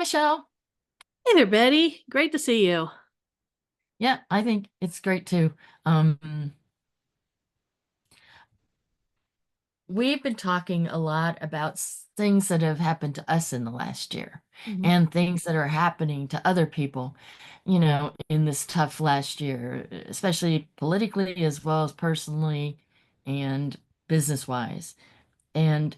Michelle. Hey there, Betty. Great to see you. Yeah, I think it's great too. Um, we've been talking a lot about things that have happened to us in the last year Hmm. and things that are happening to other people, in this tough last year, especially politically as well as personally and business-wise. And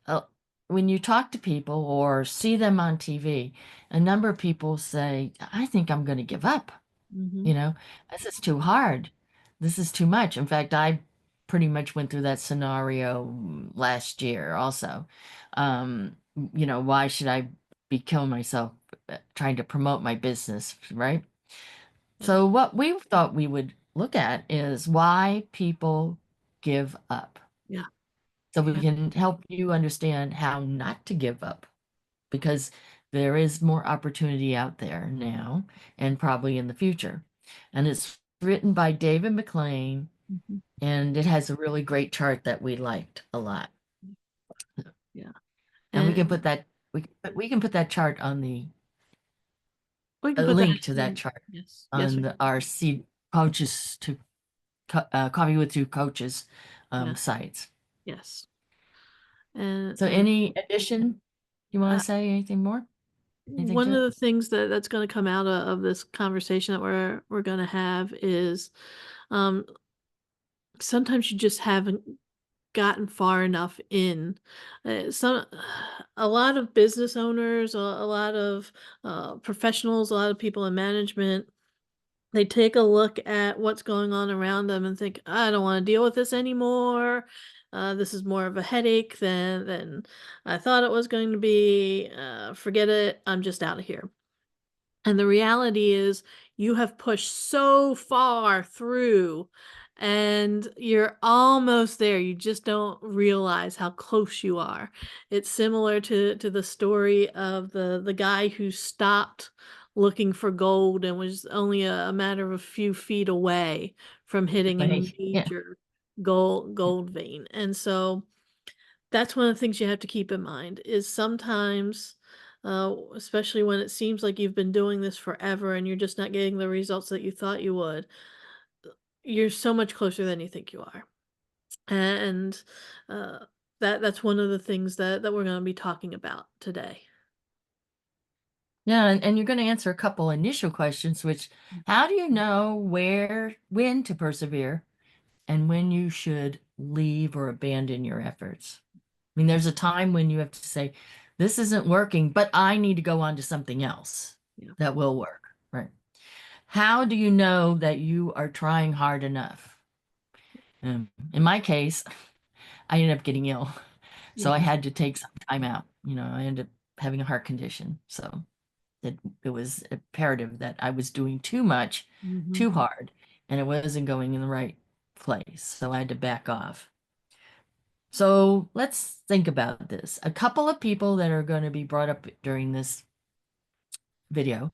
uh, when you talk to people or see them on TV, a number of people say, I think I'm going to give up. Hmm. You know, this is too hard. This is too much. In fact, I pretty much went through that scenario last year also. Why should I be killing myself trying to promote my business, right? Right. So what we thought we would look at is why people give up. Yeah. So we Yeah. can help you understand how not to give up because there is more opportunity out there now and probably in the future. And it's written by David McLean, Hmm. and it has a really great chart that we liked a lot. Yeah. And we can And put that we can put that chart on the we can a put that link to that in. chart Yes. Yes, on we can. our C coaches to Coffee with Two Coaches Yeah. sites. Yes. And So any addition you want uh, to say anything more? Anything one to of it? the things that's going to come out of this conversation that we're going to have is um, sometimes you just haven't gotten far enough in. Some A lot of business owners, a lot of professionals, a lot of people in management. They take a look at what's going on around them and think, I don't want to deal with this anymore. This is more of a headache than I thought it was going to be. Forget it. I'm just out of here. And the reality is, you have pushed so far through and you're almost there. You just don't realize how close you are. It's similar to the story of the guy who stopped looking for gold and was only a matter of a few feet away from hitting a Yeah. major gold vein. And so that's one of the things you have to keep in mind is sometimes, especially when it seems like you've been doing this forever and you're just not getting the results that you thought you would, you're so much closer than you think you are. And uh, that's one of the things that we're going to be talking about today. Yeah, and you're going to answer a couple initial questions, which how do you know when to persevere and when you should leave or abandon your efforts? I mean, there's a time when you have to say, this isn't working, but I need to go on to something else Yeah. that will work, right? How do you know that you are trying hard enough? In my case, I ended up getting ill, so I Yeah. had to take some time out. I ended up having a heart condition, so it was imperative that I was doing too much, Hmm. too hard, and it wasn't going in the right place. So I had to back off. So let's think about this. A couple of people that are going to be brought up during this video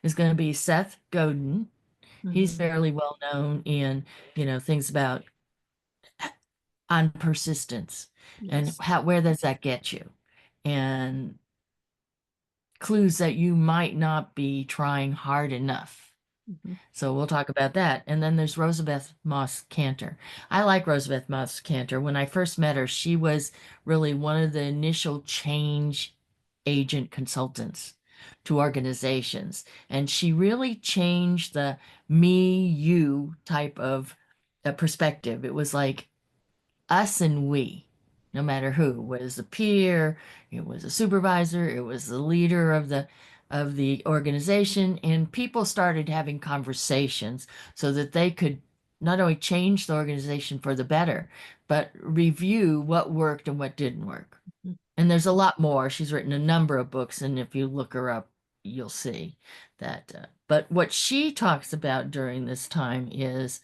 is going to be Seth Godin. Hmm. He's fairly well known in, things about on persistence and Yes. where does that get you? And clues that you might not be trying hard enough. Hmm. So we'll talk about that. And then there's Rosabeth Moss Kanter. I like Rosabeth Moss Kanter. When I first met her, she was really one of the initial change agent consultants to organizations. And she really changed the me, you type of perspective. It was like us and we, no matter who, was a peer, it was a supervisor, it was the leader of the organization, and people started having conversations so that they could not only change the organization for the better, but review what worked and what didn't work. And there's a lot more. She's written a number of books, and if you look her up, you'll see that. But what she talks about during this time is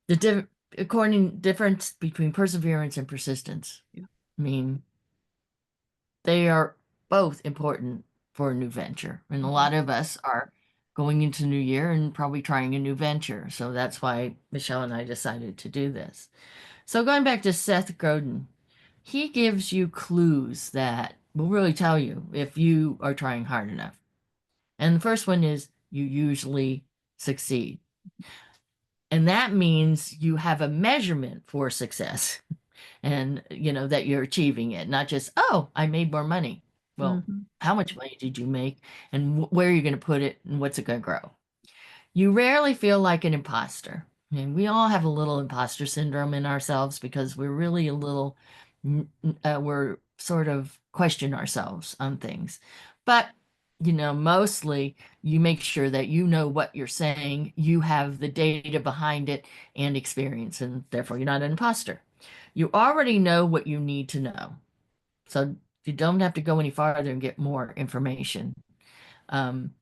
the according difference between perseverance and persistence. Yeah. I mean, they are both important for a new venture. And a Hmm. lot of us are going into new year and probably trying a new venture. So that's why Michelle and I decided to do this. So going back to Seth Godin, he gives you clues that will really tell you if you are trying hard enough. And the first one is you usually succeed. And that means you have a measurement for success and that you're achieving it, not just, oh, I made more money. Well, Mhm. how much money did you make and where are you going to put it and what's it going to grow? You rarely feel like an imposter. I mean, we all have a little imposter syndrome in ourselves because we're really a little, we're sort of question ourselves on things. But, mostly you make sure that you know what you're saying, you have the data behind it and experience, and therefore you're not an imposter. You already know what you need to know. So you don't have to go any farther and get more information. Um,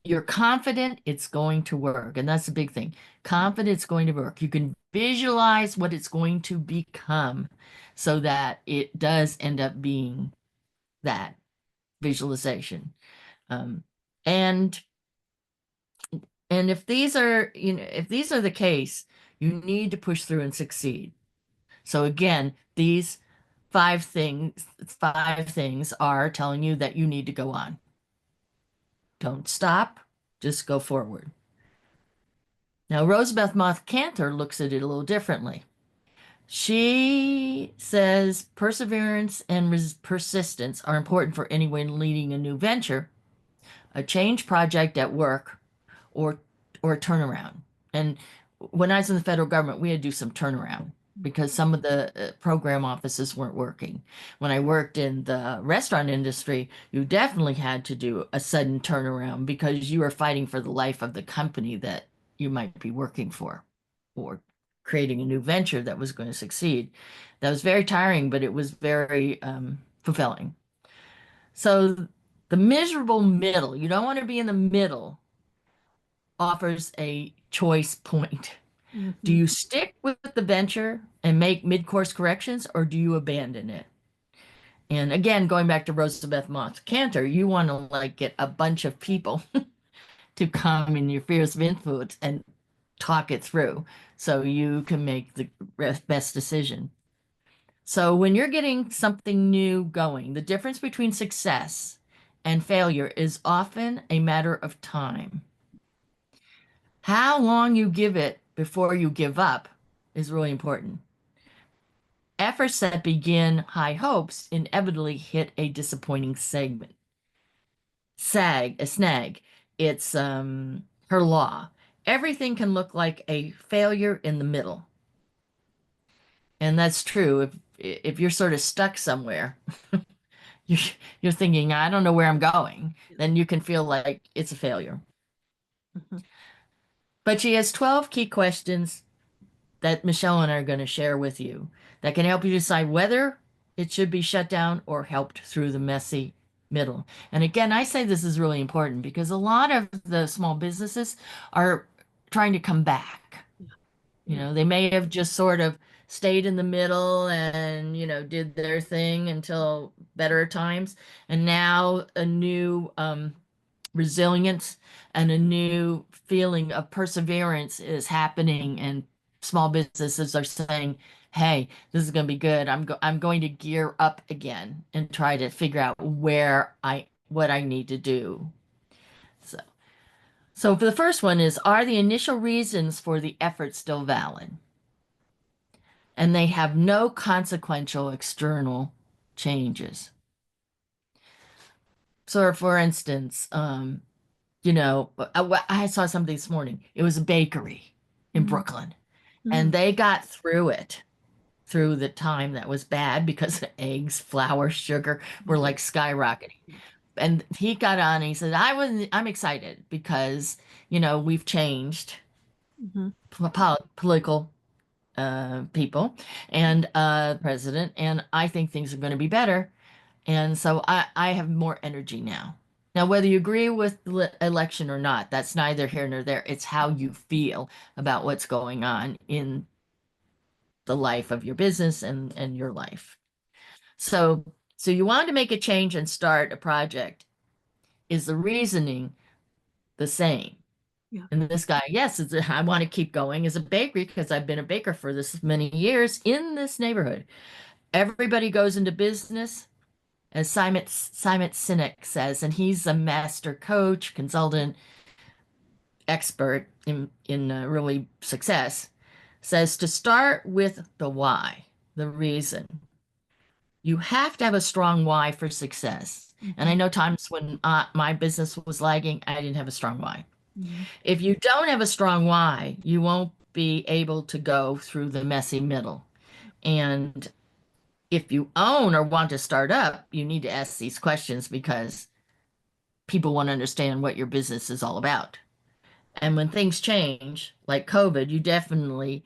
you're confident it's going to work. And that's the big thing. Confident it's going to work. You can visualize what it's going to become so that it does end up being that visualization. Um, and and if these are the case, you need to push through and succeed. So again, these five things are telling you that you need to go on. Don't stop, just go forward. Now, Rosabeth Moss Kanter looks at it a little differently. She says perseverance and persistence are important for anyone leading a new venture, a change project at work, or or a turnaround. And when I was in the federal government, we had to do some turnaround because some of the program offices weren't working. When I worked in the restaurant industry, you definitely had to do a sudden turnaround because you were fighting for the life of the company that you might be working for or creating a new venture that was going to succeed. That was very tiring, but it was very fulfilling. So the miserable middle, you don't want to be in the middle, offers a choice point. Do Mhm. you stick with the venture and make mid-course corrections, or do you abandon it? And again, going back to Rosabeth Moss Kanter, you want to like get a bunch of people to come in your spheres of influence and talk it through so you can make the best decision. So when you're getting something new going, the difference between success and failure is often a matter of time. How long you give it before you give up is really important. Efforts that begin high hopes inevitably hit a disappointing segment. A snag. It's her law. Everything can look like a failure in the middle. And that's true. If you're sort of stuck somewhere, you're, you're thinking, I don't know where I'm going, then you can feel like it's a failure. Mhm. But she has 12 key questions that Michelle and I are going to share with you that can help you decide whether it should be shut down or helped through the messy middle. And again, I say this is really important because a lot of the small businesses are trying to come back. Yeah. Yeah. They may have just sort of stayed in the middle and, did their thing until better times. And now a new resilience and a new feeling of perseverance is happening, and small businesses are saying, hey, this is going to be good. I'm going to gear up again and try to figure out what I need to do. So for the first one is, are the initial reasons for the effort still valid? And they have no consequential external changes. So for instance, I saw something this morning. It was a bakery in Mhm. Brooklyn, and Mhm. they got through it through the time that was bad because eggs, flour, sugar were Mhm. like skyrocketing. And he got on and he said, I'm excited because, we've changed Mhm. political people and president, and I think things are going to be better. And so I have more energy now. Now, whether you agree with the election or not, that's neither here nor there. It's how you feel about what's going on in the life of your business and your life. So, so you want to make a change and start a project. Is the reasoning the same? Yeah. And this guy, yes, I want to keep going as a bakery because I've been a baker for this many years in this neighborhood. Everybody goes into business as Simon Sinek says, and he's a master coach, consultant, expert in really success, says to start with the why, the reason. You have to have a strong why for success. And I Mhm, know times when my business was lagging, I didn't have a strong why. mhm. If you don't have a strong why, you won't be able to go through the messy middle. And if you own or want to start up, you need to ask these questions because people want to understand what your business is all about. And when things change, like COVID, you definitely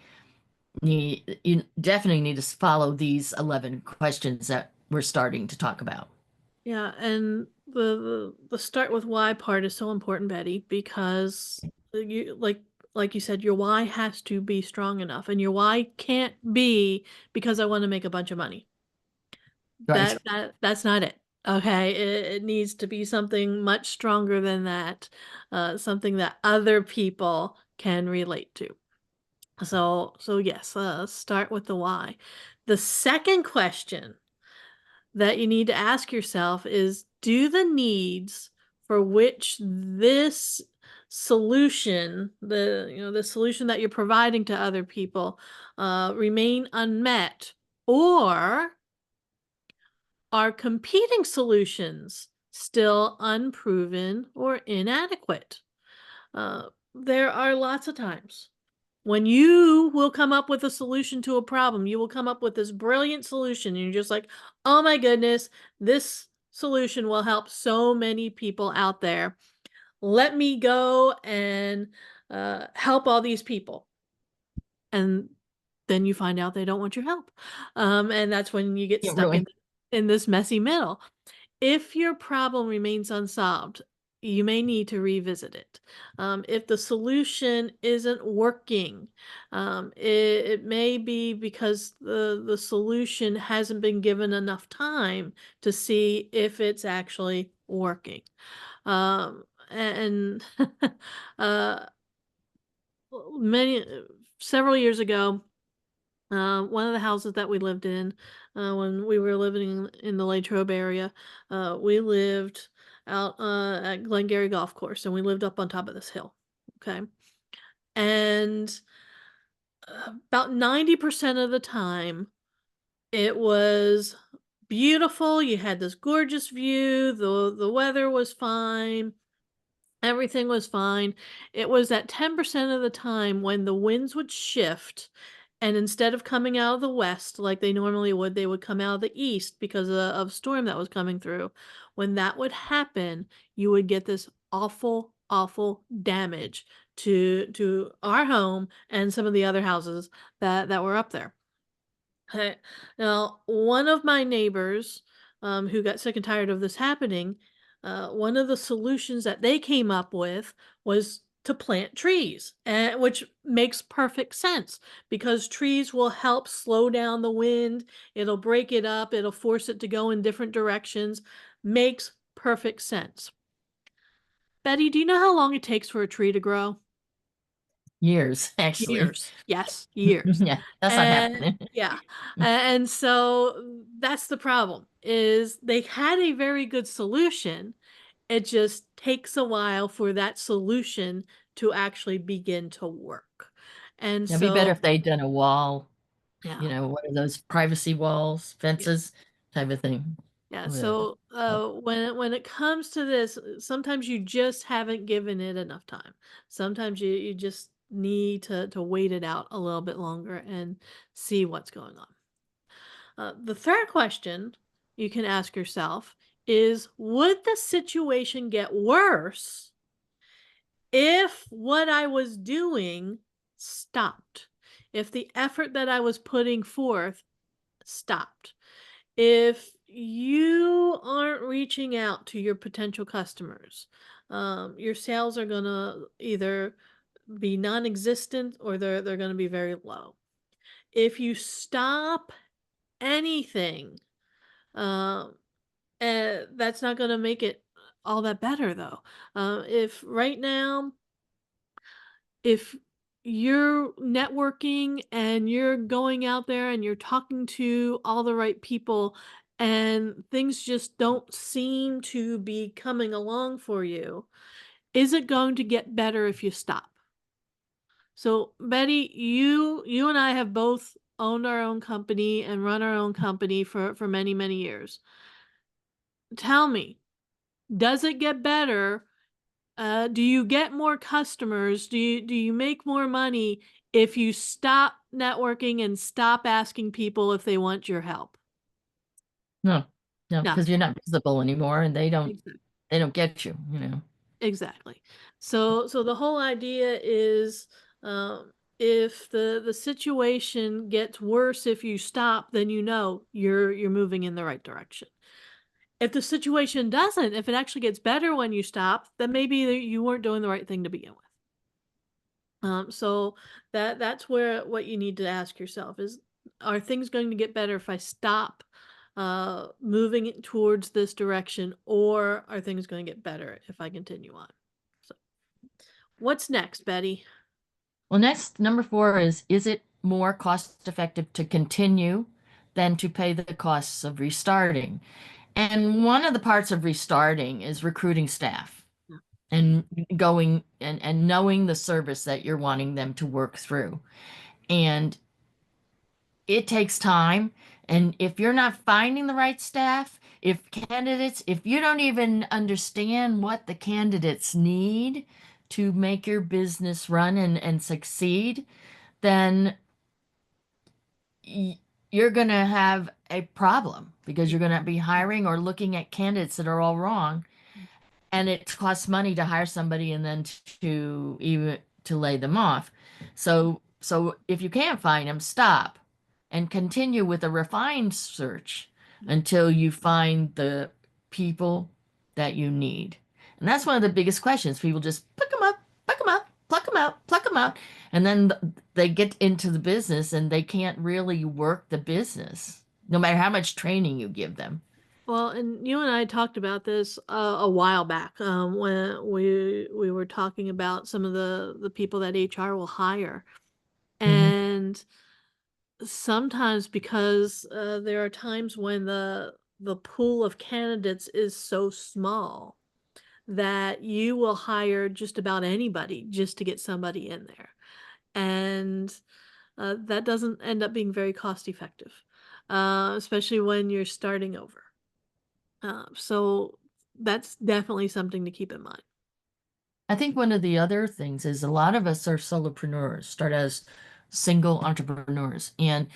need to follow these 11 questions that we're starting to talk about. Yeah, and the start with why part is so important, Betty, because you like you said, your why has to be strong enough, and your why can't be because I want to make a bunch of money. Right. That's not it. Okay, it needs to be something much stronger than that, something that other people can relate to. So yes, start with the why. The second question that you need to ask yourself is, do the needs for which this solution, the solution that you're providing to other people, remain unmet, or are competing solutions still unproven or inadequate? There are lots of times when you will come up with a solution to a problem. You will come up with this brilliant solution, and you're just like, oh my goodness, this solution will help so many people out there. Let me go and help all these people. And then you find out they don't want your help. And that's when you get Yeah, stuck really. in this messy middle. If your problem remains unsolved, you may need to revisit it. If the solution isn't working, it may be because the solution hasn't been given enough time to see if it's actually working. And uh, many several years ago, one of the houses that we lived in, when we were living in the Latrobe area, we lived out at Glengarry Golf Course, and we lived up on top of this hill. Okay, and about 90% of the time, it was beautiful. You had this gorgeous view. The weather was fine. Everything was fine. It was that 10% of the time when the winds would shift, and instead of coming out of the west like they normally would, they would come out of the east because of storm that was coming through. When that would happen, you would get this awful, awful damage to our home and some of the other houses that were up there. Okay. Now, one of my neighbors, who got sick and tired of this happening, one of the solutions that they came up with was to plant trees, which makes perfect sense because trees will help slow down the wind. It'll break it up. It'll force it to go in different directions. Makes perfect sense. Betty, do you know how long it takes for a tree to grow? Years, actually. Years. Yes, years. Yeah, that's not And happening. yeah, and so that's the problem, is they had a very good solution. It just takes a while for that solution to actually begin to work. And It'd be better so if they'd done a wall, yeah, one of those privacy walls, yeah, fences type of thing. yeah. With So when it comes to this, sometimes you just haven't given it enough time. Sometimes you just need to wait it out a little bit longer and see what's going on. The third question you can ask yourself is, would the situation get worse if what I was doing stopped? If the effort that I was putting forth stopped? If you aren't reaching out to your potential customers, your sales are going to either be non existent or they're going to be very low. If you stop anything, um, that's not gonna make it all that better though. If right now, if you're networking and you're going out there and you're talking to all the right people and things just don't seem to be coming along for you, is it going to get better if you stop? So, Betty, you and I have both owned our own company and run our own company for many, many years. Tell me, does it get better? Do you get more customers? Do you make more money if you stop networking and stop asking people if they want your help? No, no, No. because you're not visible anymore and Exactly. they don't get you, you know. Exactly. So the whole idea is, if the situation gets worse if you stop, then you know you're moving in the right direction. If the situation doesn't, if it actually gets better when you stop, then maybe you weren't doing the right thing to begin with. So that's where what you need to ask yourself is, are things going to get better if I stop moving it towards this direction, or are things going to get better if I continue on? So what's next, Betty? Well, next, number four is it more cost effective to continue than to pay the costs of restarting? And one of the parts of restarting is recruiting staff Yeah. and going and knowing the service that you're wanting them to work through. And it takes time. And if you're not finding the right staff, if you don't even understand what the candidates need to make your business run and succeed, then y- you're going to have a problem because you're going to be hiring or looking at candidates that are all wrong, and it costs money to hire somebody and then to even to lay them off. So if you can't find them, stop and continue with a refined search until you find the people that you need. And that's one of the biggest questions. People just pick them up, pick them up, pluck them out, pluck them out, and then they get into the business and they can't really work the business, no matter how much training you give them. Well, and you and I talked about this a while back, when we were talking about some of the people that HR will hire, Mhm. and sometimes because there are times when the pool of candidates is so small that you will hire just about anybody just to get somebody in there, and that doesn't end up being very cost effective, especially when you're starting over. So that's definitely something to keep in mind. I think one of the other things is a lot of us are solopreneurs, start as single entrepreneurs. And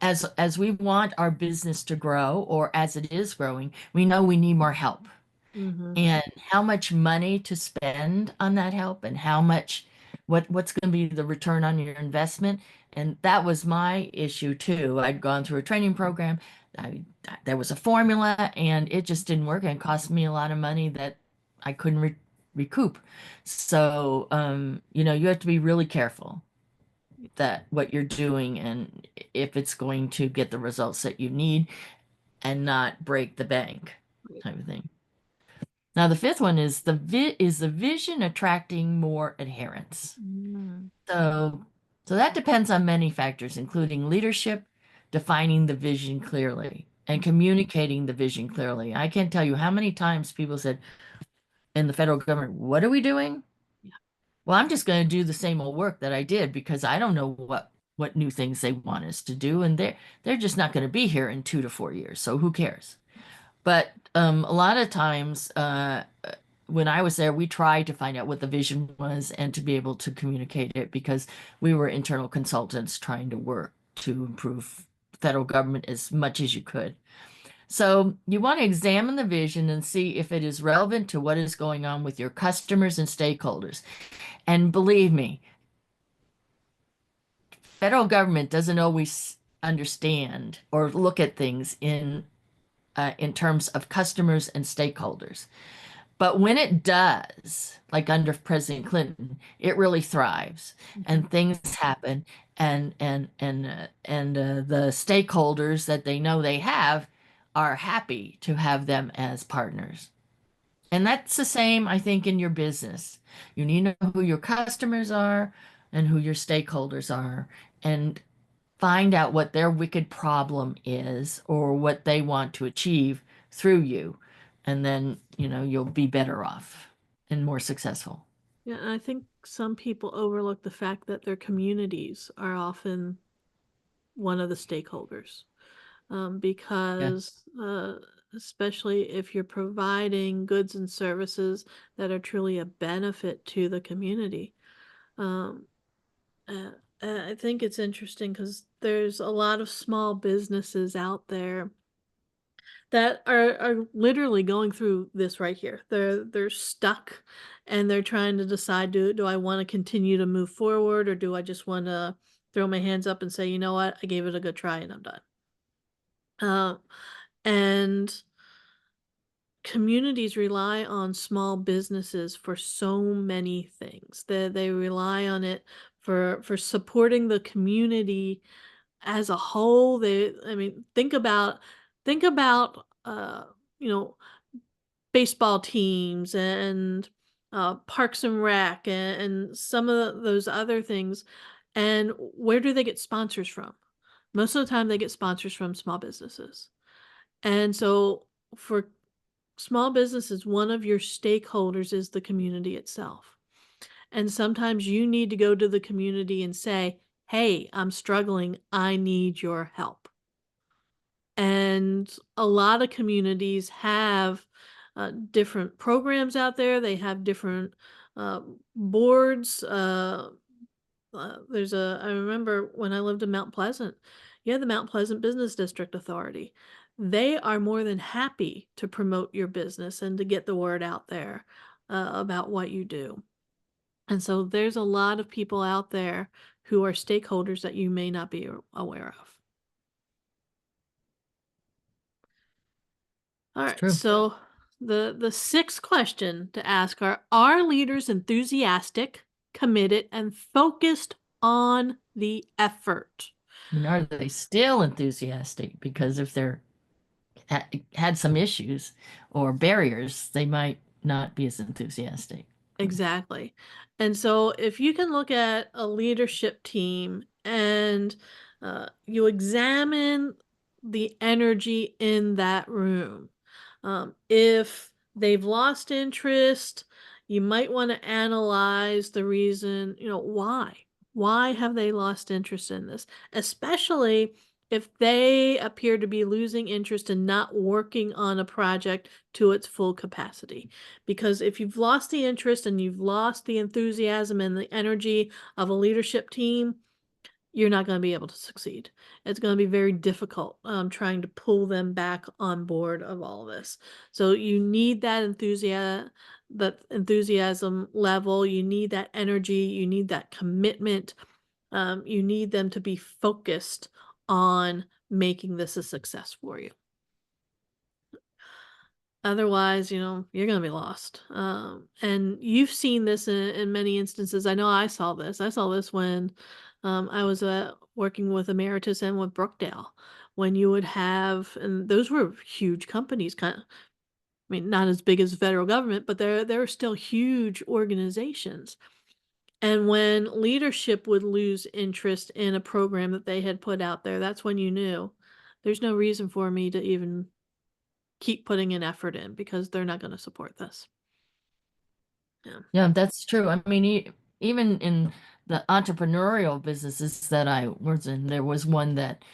as we want our business to grow, or as it is growing, we know we need more help. Mhm. And how much money to spend on that help and how much what's going to be the return on your investment. And that was my issue too. I'd gone through a training program. I, there was a formula and it just didn't work and cost me a lot of money that I couldn't recoup. So, you know, you have to be really careful that what you're doing and if it's going to get the results that you need and not break the bank type of thing. Now, the fifth one is the vision attracting more adherence. Mm. So, so that depends on many factors, including leadership, defining the vision clearly, and communicating the vision clearly. I can't tell you how many times people said in the federal government, "What are we doing?" Yeah. Well, I'm just going to do the same old work that I did because I don't know what new things they want us to do, and they're just not going to be here in 2 to 4 years. So who cares? But a lot of times, when I was there, we tried to find out what the vision was and to be able to communicate it because we were internal consultants trying to work to improve federal government as much as you could. So you want to examine the vision and see if it is relevant to what is going on with your customers and stakeholders. And believe me, federal government doesn't always understand or look at things in terms of customers and stakeholders. But when it does, like under President Clinton, it really thrives Mhm. and things happen the stakeholders that they know they have are happy to have them as partners. And that's the same, I think, in your business. You need to know who your customers are and who your stakeholders are. And find out what their wicked problem is or what they want to achieve through you. And then, you'll be better off and more successful. Yeah, and I think some people overlook the fact that their communities are often one of the stakeholders, Yeah. because especially if you're providing goods and services that are truly a benefit to the community. Um, uh, I think it's interesting because there's a lot of small businesses out there that are literally going through this right here. They're stuck and they're trying to decide, do I want to continue to move forward, or do I just want to throw my hands up and say, you know what, I gave it a good try and I'm done. Uh, and communities rely on small businesses for so many things. They rely on it for supporting the community as a whole. I mean, think about you know, baseball teams and Parks and Rec and some of those other things. And where do they get sponsors from? Most of the time, they get sponsors from small businesses. And so, for small businesses, one of your stakeholders is the community itself. And sometimes you need to go to the community and say, hey, I'm struggling. I need your help. And a lot of communities have different programs out there. They have different boards. I remember when I lived in Mount Pleasant, you had the Mount Pleasant Business District Authority. They are more than happy to promote your business and to get the word out there about what you do. And so there's a lot of people out there who are stakeholders that you may not be aware of. All It's right, true. so the sixth question to ask are leaders enthusiastic, committed, and focused on the effort? I mean, are they still enthusiastic? Because if they're had some issues or barriers, they might not be as enthusiastic. Exactly. And so if you can look at a leadership team and you examine the energy in that room, if they've lost interest, you might want to analyze the reason, why. Why have they lost interest in this? Especially if they appear to be losing interest and not working on a project to its full capacity. Because if you've lost the interest and you've lost the enthusiasm and the energy of a leadership team, you're not going to be able to succeed. It's going to be very difficult trying to pull them back on board of all of this. So you need that enthusiasm level. You need that energy. You need that commitment. You need them to be focused on making this a success for you. Otherwise, you're going to be lost. And you've seen this in many instances. I know I saw this. I saw this when I was working with Emeritus and with Brookdale, when you would have, and those were huge companies, kind of, I mean, not as big as the federal government, but they're still huge organizations. And when leadership would lose interest in a program that they had put out there, that's when you knew there's no reason for me to even keep putting an effort in because they're not going to support this. Yeah. Yeah, that's true. I mean, even in the entrepreneurial businesses that I was in, there was one that,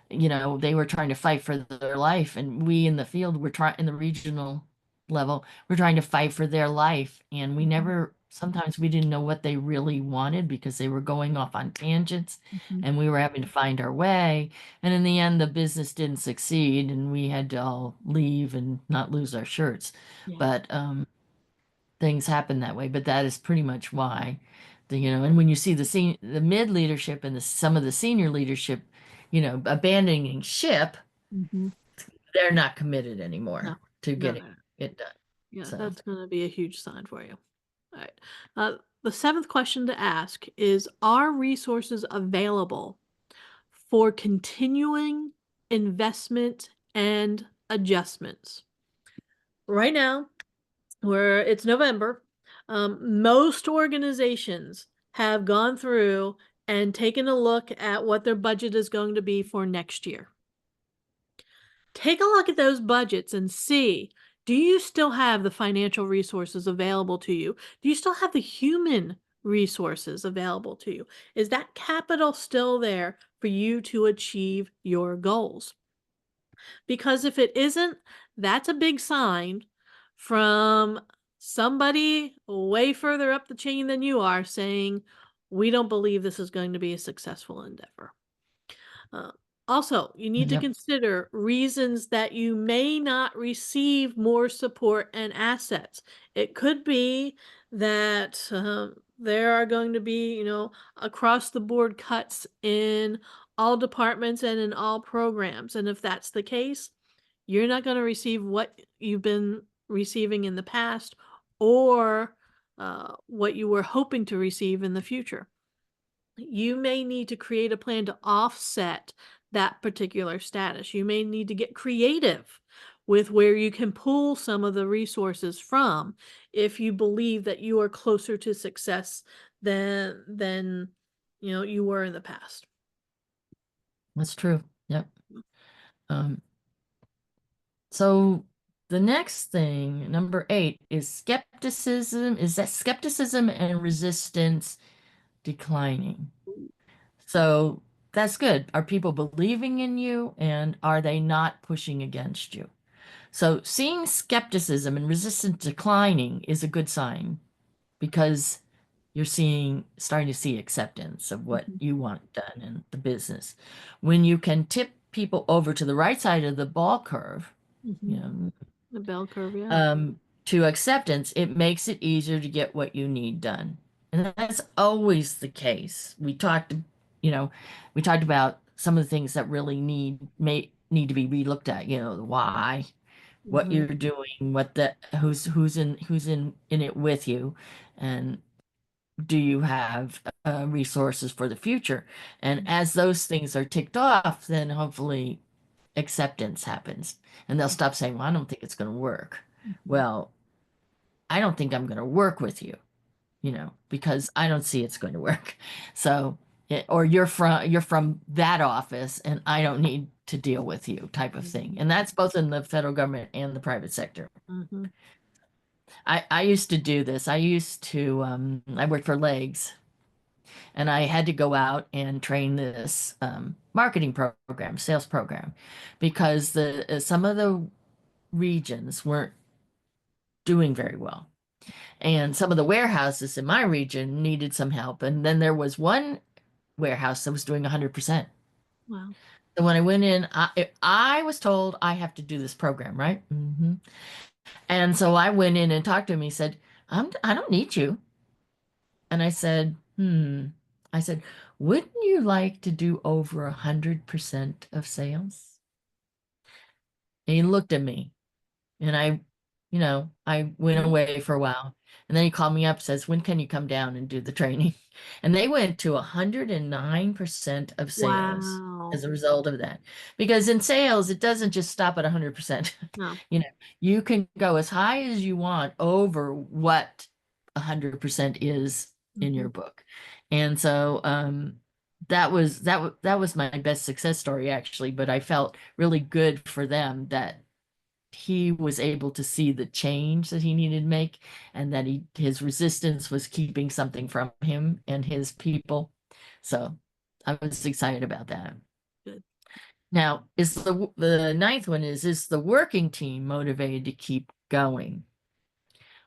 they were trying to fight for their life, and we in the field were trying, in the regional level, we're trying to fight for their life, and we Mhm, never, sometimes we didn't know what they really wanted because they were going off on tangents, mhm. and we were having to find our way, and in the end, the business didn't succeed, and we had to all leave and not lose our shirts. Yeah. But things happen that way, but that is pretty much why. And when you see the mid leadership and some of the senior leadership, abandoning ship, Mhm. they're not committed No, anymore to no, getting no. it done. Yeah, So, that's gonna be a huge sign for you. All right. The seventh question to ask is, are resources available for continuing investment and adjustments? Right now, where it's November, most organizations have gone through and taking a look at what their budget is going to be for next year. Take a look at those budgets and see, do you still have the financial resources available to you? Do you still have the human resources available to you? Is that capital still there for you to achieve your goals? Because if it isn't, that's a big sign from somebody way further up the chain than you are saying, we don't believe this is going to be a successful endeavor. Uh, Also, you need to Yep. consider reasons that you may not receive more support and assets. It could be that there are going to be, across the board cuts in all departments and in all programs. And if that's the case, you're not going to receive what you've been receiving in the past or what you were hoping to receive in the future. You may need to create a plan to offset that particular status. You may need to get creative with where you can pull some of the resources from if you believe that you are closer to success than you were in the past. That's true. Yep. Um, so the next thing, number 8, is skepticism. Is that skepticism and resistance declining? So that's good. Are people believing in you and are they not pushing against you? So seeing skepticism and resistance declining is a good sign because you're starting to see acceptance of what Mhm, you want done in the business. When you can tip people over to the right side of the ball curve, you mhm. know, The bell curve, yeah. to acceptance, it makes it easier to get what you need done. And that's always the case. You know, we talked about some of the things that really need to be relooked at, the why, what Mhm, you're doing, who's in it with you, and do you have resources for the future? And as those things are ticked off, then hopefully acceptance happens, and they'll stop saying, "Well, I don't think it's going to work." mhm, Well, I don't think I'm going to work with you, because I don't see it's going to work. So, or you're from that office, and I don't need to deal with you, type of thing. mhm, And that's both in the federal government and the private sector. mhm. I used to do this. I worked for Legs, and I had to go out and train this marketing program, sales program, because some of the regions weren't doing very well. And some of the warehouses in my region needed some help. And then there was one warehouse that was doing 100%. Wow. So when I went in, I was told I have to do this program, right? And so I went in and talked to him. He said, I don't need you. And I said, I said, wouldn't you like to do over 100% of sales? And he looked at me. And I went Mhm. away for a while. And then he called me up, says, when can you come down and do the training? And they went to 109% of sales as Wow. a result of that. Because in sales, it doesn't just stop at 100%. No. You know, you can go as high as you want over what 100% is in your Mhm, book. And so that was my best success story actually, but I felt really good for them that he was able to see the change that he needed to make and that his resistance was keeping something from him and his people. So I was excited about that. good. Now, is the ninth one is the working team motivated to keep going?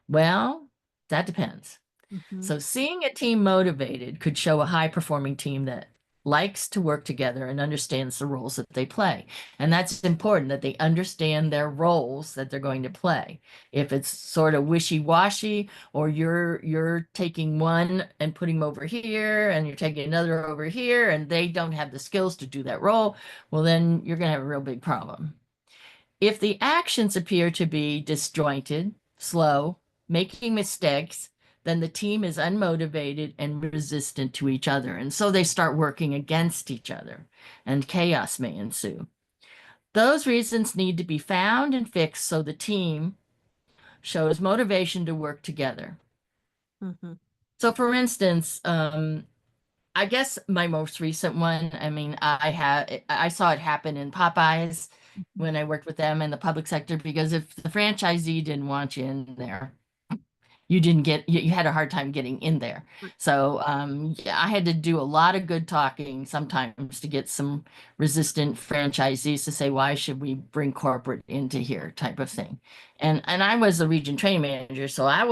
Well, that depends. Mhm, So seeing a team motivated could show a high performing team that likes to work together and understands the roles that they play. And that's important that they understand their roles that they're going to play. If it's sort of wishy-washy or you're taking one and putting them over here and you're taking another over here and they don't have the skills to do that role, well then you're going to have a real big problem. If the actions appear to be disjointed, slow, making mistakes, then the team is unmotivated and resistant to each other. And so they start working against each other, and chaos may ensue. Those reasons need to be found and fixed so the team shows motivation to work together. mhm, So, for instance, I guess my most recent one, I mean, I saw it happen in Popeyes Mhm. when I worked with them in the public sector, because if the franchisee didn't want you in there, you didn't get you had a hard time getting in there. Right. So yeah, I had to do a lot of good talking sometimes to get some resistant franchisees to say, why should we bring corporate into here, type of thing. And I was the region training manager, so I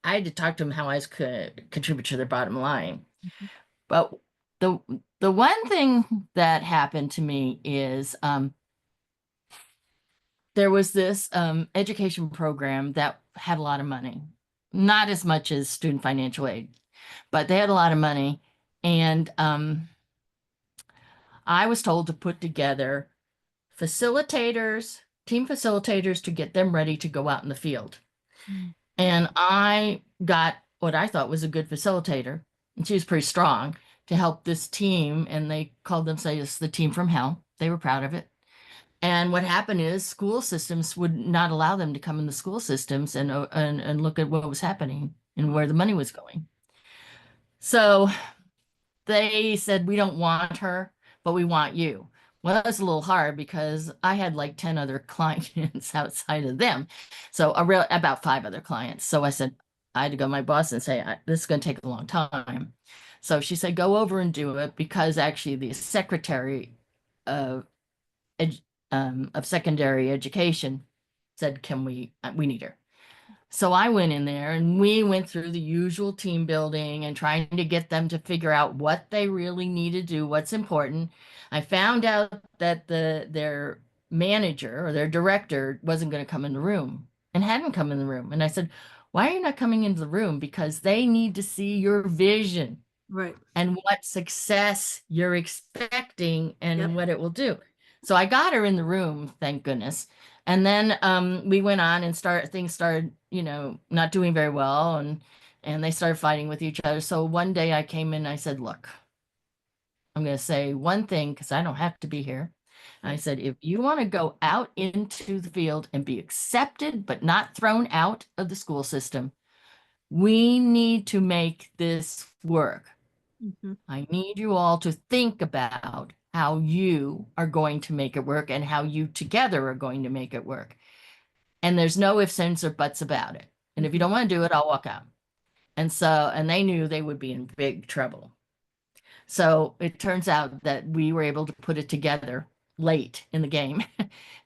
had to talk to them how I could contribute to their bottom line. Mhm. But the the one thing that happened to me is there was this education program that had a lot of money, not as much as student financial aid, but they had a lot of money. And I was told to put together facilitators, team facilitators, to get them ready to go out in the field. Mm. And I got what I thought was a good facilitator, and she was pretty strong, to help this team. And they called themselves the team from hell. They were proud of it. And what happened is school systems would not allow them to come in the school systems and look at what was happening and where the money was going. So they said, we don't want her, but we want you. Well, that was a little hard because I had like 10 other clients outside of them. So about 5 other clients. So I said, I had to go to my boss and say, this is going to take a long time. So she said, go over and do it, because actually the secretary of ed, of secondary education said, can we need her. So I went in there and we went through the usual team building and trying to get them to figure out what they really need to do, what's important. I found out that their manager or their director wasn't going to come in the room and hadn't come in the room. And I said, why are you not coming into the room? Because they need to see your vision Right. and what success you're expecting Yep. and what it will do. So I got her in the room, thank goodness. And then we went on and things started, not doing very well, and they started fighting with each other. So one day I came in and I said, look, I'm going to say one thing because I don't have to be here. I Right. said, if you want to go out into the field and be accepted but not thrown out of the school system, we need to make this work. Mhm. I need you all to think about how you are going to make it work and how you together are going to make it work. And there's no ifs, ands, or buts about it. And if you Mhm. don't want to do it, I'll walk out. And they knew they would be in big trouble. So it turns out that we were able to put it together late in the game.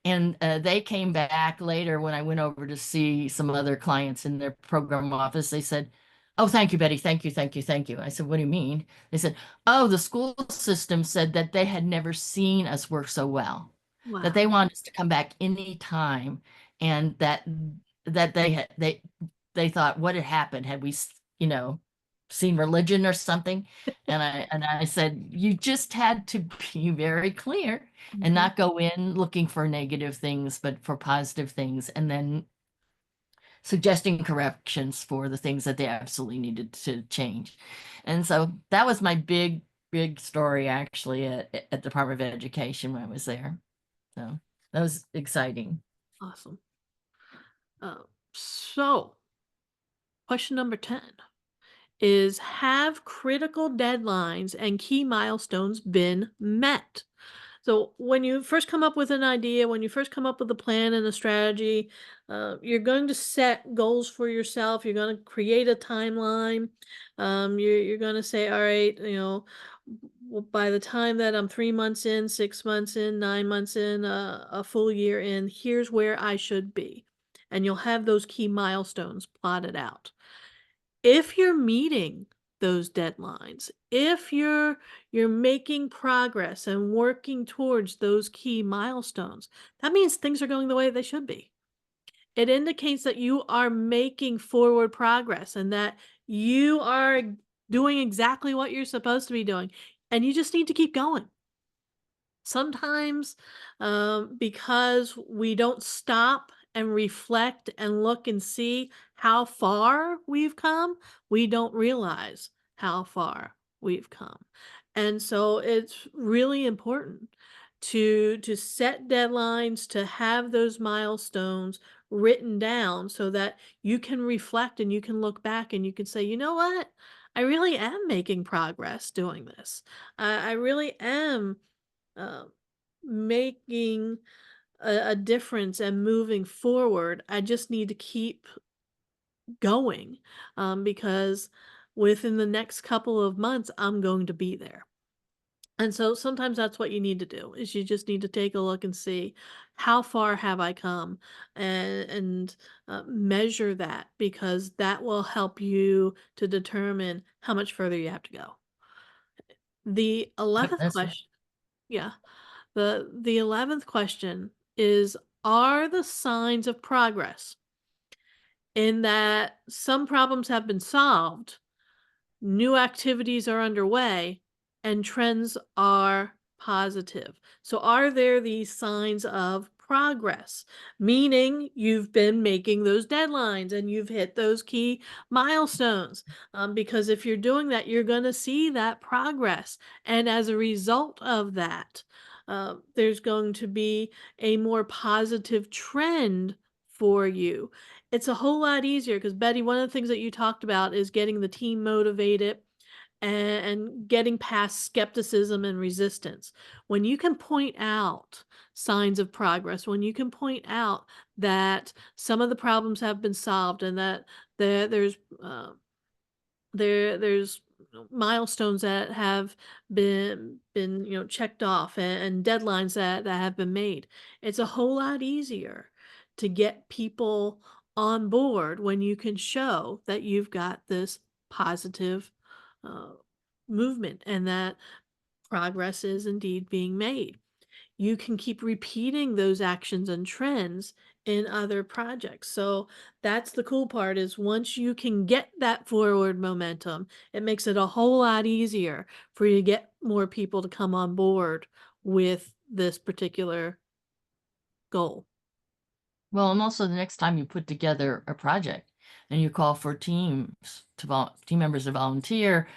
And they came back later when I went over to see some other clients in their program office. They said, oh, thank you, Betty. Thank you, thank you, thank you. I said, what do you mean? They said, oh, the school system said that they had never seen us work so well, that Wow. they want us to come back anytime, and that they thought, what had happened? Had we, you know, seen religion or something? And I said, you just had to be very clear and Mhm. not go in looking for negative things, but for positive things, and then suggesting corrections for the things that they absolutely needed to change. And so that was my big story actually at Department of Education when I was there. So that was exciting. Awesome. So question number 10 is, have critical deadlines and key milestones been met? So when you first come up with an idea, when you first come up with a plan and a strategy, you're going to set goals for yourself. You're going to create a timeline. You're going to say, all right, by the time that I'm 3 months in, 6 months in, 9 months in, a full year in, here's where I should be. And you'll have those key milestones plotted out. If you're meeting those deadlines, if you're making progress and working towards those key milestones, that means things are going the way they should be. It indicates that you are making forward progress and that you are doing exactly what you're supposed to be doing, and you just need to keep going. Sometimes, because we don't stop and reflect and look and see how far we've come, we don't realize how far we've come. And so it's really important to set deadlines, to have those milestones written down so that you can reflect and you can look back and you can say, you know what? I really am making progress doing this. I really am uh, making a difference and moving forward. I just need to keep going, because within the next couple of months, I'm going to be there. And so sometimes that's what you need to do is you just need to take a look and see how far have I come, and measure that, because that will help you to determine how much further you have to go. The Yep, 11th that's right. question, yeah, the 11th question is, are the signs of progress in that some problems have been solved, new activities are underway, and trends are positive. So, are there these signs of progress? Meaning you've been making those deadlines and you've hit those key milestones. Because if you're doing that, you're going to see that progress. And as a result of that, there's going to be a more positive trend for you. It's a whole lot easier because, Betty, one of the things that you talked about is getting the team motivated and getting past skepticism and resistance. When you can point out signs of progress, when you can point out that some of the problems have been solved and that there's there's milestones that have been checked off, and deadlines that have been made, it's a whole lot easier to get people on board when you can show that you've got this positive uh, movement and that progress is indeed being made. You can keep repeating those actions and trends in other projects. So that's the cool part, is once you can get that forward momentum, it makes it a whole lot easier for you to get more people to come on board with this particular goal. Well, and also the next time you put together a project and you call for team members to volunteer,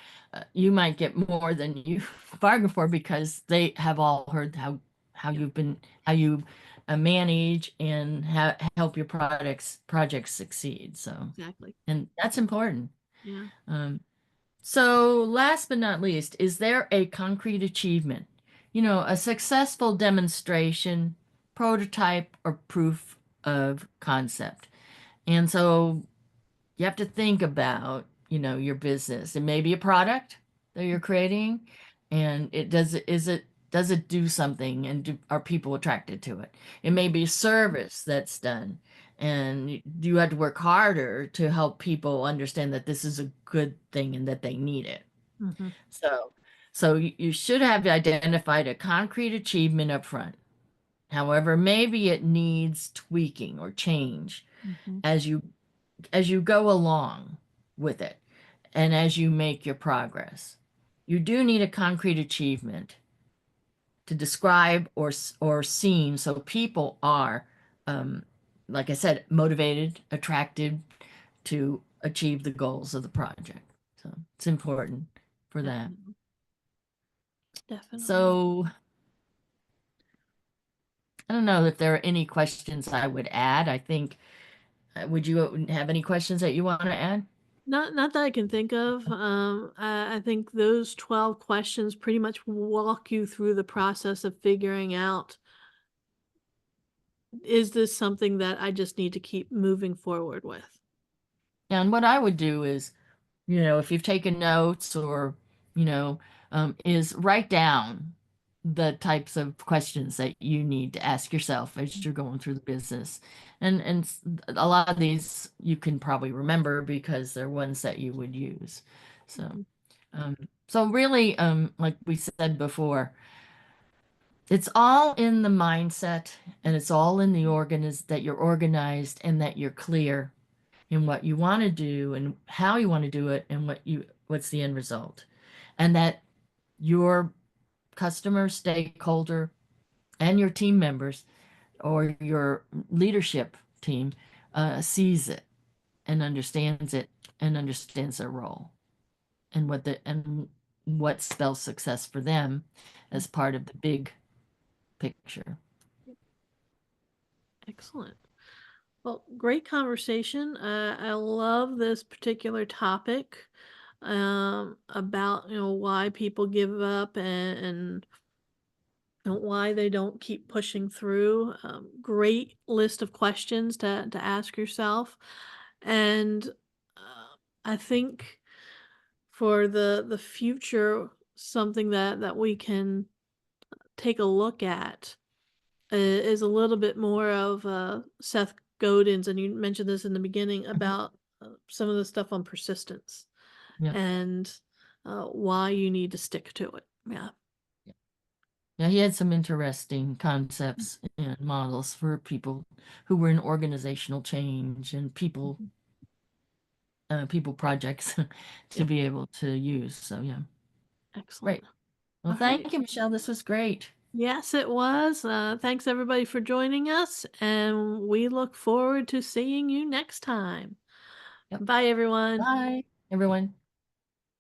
you might get more than you bargained for because they have all heard how Yeah, you've been how you manage and help your projects succeed. So, exactly. and that's important. Yeah. Um, so last but not least, is there a concrete achievement? A successful demonstration, prototype, or proof of concept. And so you have to think about, your business. It may be a product that you're creating, and does it do something, and are people attracted to it? It may be a service that's done, and you have to work harder to help people understand that this is a good thing and that they need it. Mm-hmm. So, so you should have identified a concrete achievement up front. However, maybe it needs tweaking or change Mm-hmm. as you go along with it and as you make your progress. You do need a concrete achievement to describe or seen so people are, um, like I said, motivated, attracted to achieve the goals of the project. So it's important for that. Definitely. Definitely. So I don't know if there are any questions I would add. I think, would you have any questions that you want to add? Not that I can think of. I think those 12 questions pretty much walk you through the process of figuring out, is this something that I just need to keep moving forward with? And what I would do is, if you've taken notes or, is write down the types of questions that you need to ask yourself as you're going through the business. And a lot of these you can probably remember because they're ones that you would use. So, Mhm, um, so really, like we said before, it's all in the mindset and it's all in the that you're organized and that you're clear in what you want to do and how you want to do it and what's the end result. And that your customer, stakeholder, and your team members or your leadership team sees it and understands their role and what spells success for them mhm. as part of the big picture. Excellent. Well, great conversation. I love this particular topic. about, why people give up and why they don't keep pushing through. Great list of questions to ask yourself. And I think for the future, something that we can take a look at is a little bit more of Seth Godin's, and you mentioned this in the beginning Mhm. about some of the stuff on persistence Yeah. and why you need to stick to it. Yeah. Yeah. Yeah, he had some interesting concepts and models for people who were in organizational change and Mhm. people projects to Yep. be able to use. So yeah, Excellent. great. Well, All right. thank you, Michelle. This was great. Yes, it was. Thanks everybody for joining us, and we look forward to seeing you next time. Yep. Bye, everyone. Bye, everyone.